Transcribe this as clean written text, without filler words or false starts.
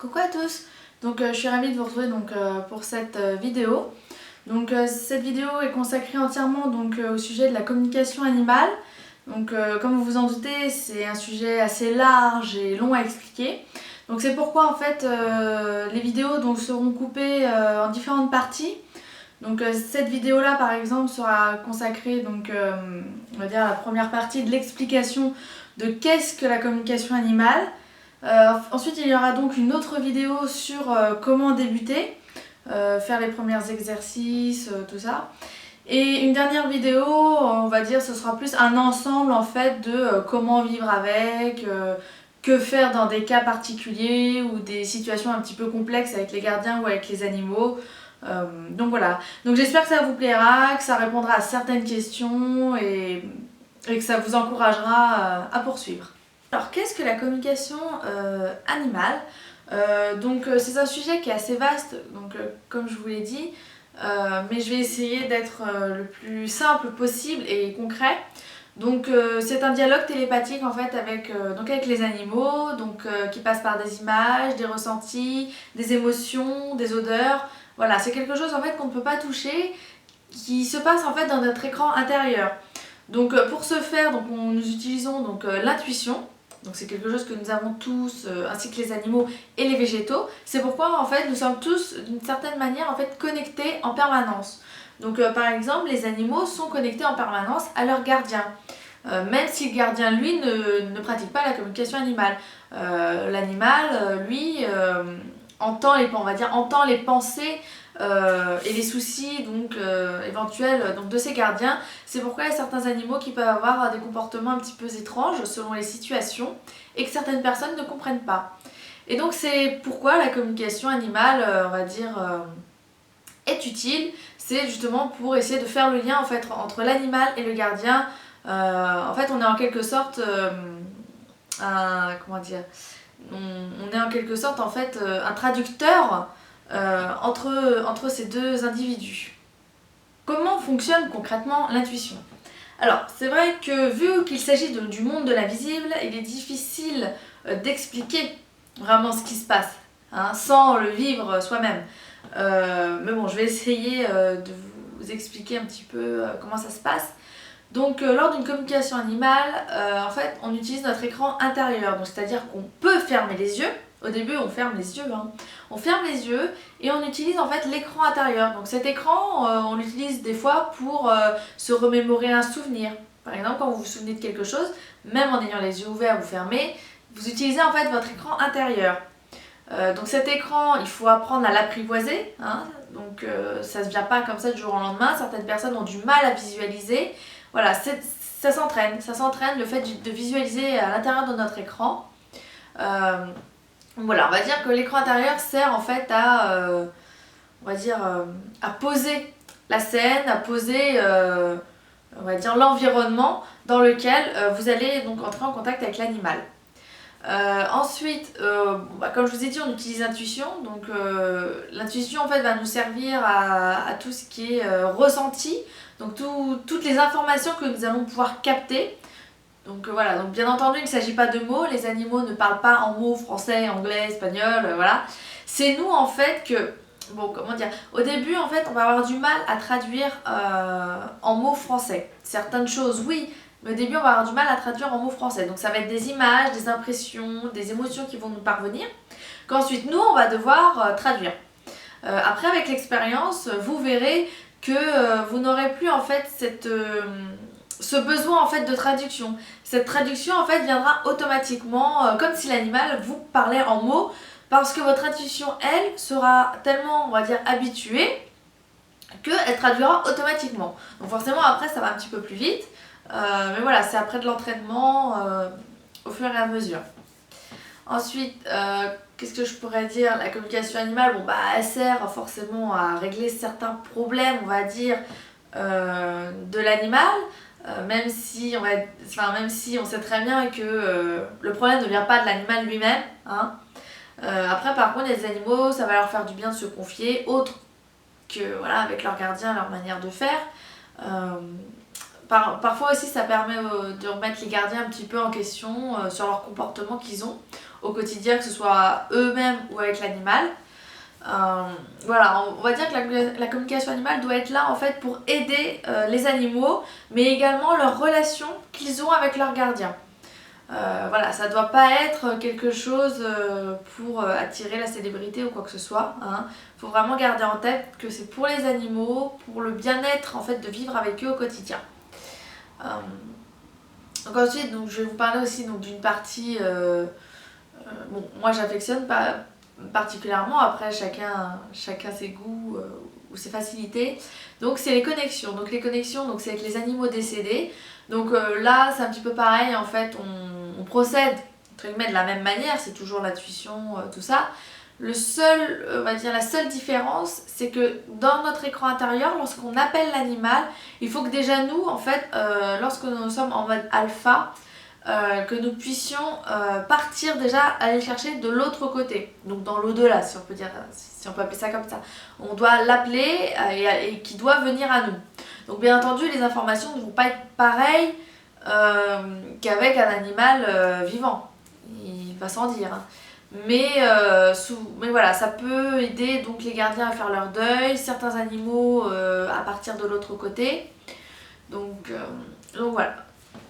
Coucou à tous, je suis ravie de vous retrouver pour cette vidéo. Cette vidéo est consacrée entièrement au sujet de la communication animale. Comme vous vous en doutez, c'est un sujet assez large et long à expliquer. Donc c'est pourquoi en fait les vidéos seront coupées en différentes parties. Cette vidéo là par exemple sera consacrée on va dire à la première partie de l'explication de qu'est-ce que la communication animale. Ensuite il y aura donc une autre vidéo sur comment débuter, faire les premiers exercices, tout ça. Et une dernière vidéo, on va dire ce sera plus un ensemble en fait de comment vivre avec, que faire dans des cas particuliers ou des situations un petit peu complexes avec les gardiens ou avec les animaux. Voilà, donc j'espère que ça vous plaira, que ça répondra à certaines questions et que ça vous encouragera à poursuivre. Alors qu'est-ce que la communication animale? C'est un sujet qui est assez vaste, comme je vous l'ai dit, mais je vais essayer d'être le plus simple possible et concret. C'est un dialogue télépathique en fait avec les animaux, qui passe par des images, des ressentis, des émotions, des odeurs. Voilà, c'est quelque chose en fait qu'on ne peut pas toucher, qui se passe en fait dans notre écran intérieur. Pour ce faire, nous utilisons l'intuition. Donc c'est quelque chose que nous avons tous, ainsi que les animaux et les végétaux. C'est pourquoi en fait nous sommes tous d'une certaine manière en fait connectés en permanence. Par exemple, les animaux sont connectés en permanence à leur gardien. Même si le gardien lui ne pratique pas la communication animale. L'animal lui entend les pensées et les soucis éventuels de ses gardiens. C'est pourquoi il y a certains animaux qui peuvent avoir des comportements un petit peu étranges selon les situations et que certaines personnes ne comprennent pas. Et donc c'est pourquoi la communication animale, est utile. C'est justement pour essayer de faire le lien en fait entre l'animal et le gardien. En fait on est en quelque sorte un traducteur entre ces deux individus. Comment fonctionne concrètement l'intuition? Alors, c'est vrai que vu qu'il s'agit du monde de l'invisible, il est difficile d'expliquer vraiment ce qui se passe, sans le vivre soi-même. Mais bon, je vais essayer de vous expliquer un petit peu comment ça se passe. Lors d'une communication animale, en fait, on utilise notre écran intérieur, c'est-à-dire qu'on peut fermer les yeux. Au début, on ferme les yeux, On ferme les yeux et on utilise en fait l'écran intérieur. Donc cet écran, on l'utilise des fois pour se remémorer un souvenir. Par exemple, quand vous vous souvenez de quelque chose, même en ayant les yeux ouverts ou fermés, vous utilisez en fait votre écran intérieur. Cet écran, il faut apprendre à l'apprivoiser. Ça ne se vient pas comme ça du jour au lendemain. Certaines personnes ont du mal à visualiser. Voilà, ça s'entraîne le fait de visualiser à l'intérieur de notre écran. Voilà, on va dire que l'écran intérieur sert en fait à poser la scène, à poser l'environnement dans lequel vous allez entrer en contact avec l'animal. Ensuite, comme je vous ai dit, on utilise l'intuition. L'intuition en fait va nous servir à tout ce qui est ressenti, toutes les informations que nous allons pouvoir capter. Bien entendu, il ne s'agit pas de mots, les animaux ne parlent pas en mots français, anglais, espagnol, voilà. C'est nous en fait que, au début en fait on va avoir du mal à traduire en mots français. Certaines choses oui, mais au début on va avoir du mal à traduire en mots français. Donc ça va être des images, des impressions, des émotions qui vont nous parvenir, qu'ensuite nous on va devoir traduire. Après avec l'expérience, vous verrez que vous n'aurez plus en fait ce besoin en fait de traduction. Cette traduction en fait viendra automatiquement, comme si l'animal vous parlait en mots, parce que votre intuition elle sera tellement habituée qu'elle traduira automatiquement. Donc forcément après ça va un petit peu plus vite, mais voilà, c'est après de l'entraînement au fur et à mesure. Ensuite, qu'est-ce que je pourrais dire? La communication animale, elle sert forcément à régler certains problèmes, on va dire, de l'animal. Même si on sait très bien que le problème ne vient pas de l'animal lui-même. Après par contre les animaux, ça va leur faire du bien de se confier, autre que avec leur gardien, leur manière de faire. Parfois aussi ça permet de remettre les gardiens un petit peu en question sur leur comportement qu'ils ont. au quotidien, que ce soit eux-mêmes ou avec l'animal. Voilà, on va dire que la communication animale doit être là en fait pour aider les animaux, mais également leur relation qu'ils ont avec leur gardien. Voilà, ça doit pas être quelque chose pour attirer la célébrité ou quoi que ce soit. Hein. Faut vraiment garder en tête que c'est pour les animaux, pour le bien-être en fait de vivre avec eux au quotidien. Donc ensuite, donc, je vais vous parler aussi d'une partie. Bon, moi j'affectionne pas particulièrement. Après, chacun ses goûts ou ses facilités. Donc c'est les connexions. Donc les connexions, donc c'est avec les animaux décédés. Donc là, c'est un petit peu pareil. En fait, on procède entre guillemets de la même manière. C'est toujours la tuition, tout ça. On va dire la seule différence, c'est que dans notre écran intérieur, lorsqu'on appelle l'animal, il faut que déjà nous, en fait, lorsque nous sommes en mode alpha, que nous puissions partir déjà, aller le chercher de l'autre côté, donc dans l'au-delà, si on peut dire, si on peut appeler ça comme ça. On doit l'appeler et qui doit venir à nous. Donc bien entendu, les informations ne vont pas être pareilles qu'avec un animal vivant, il va sans dire. Hein. Mais voilà, ça peut aider donc les gardiens à faire leur deuil, certains animaux à partir de l'autre côté. Donc voilà.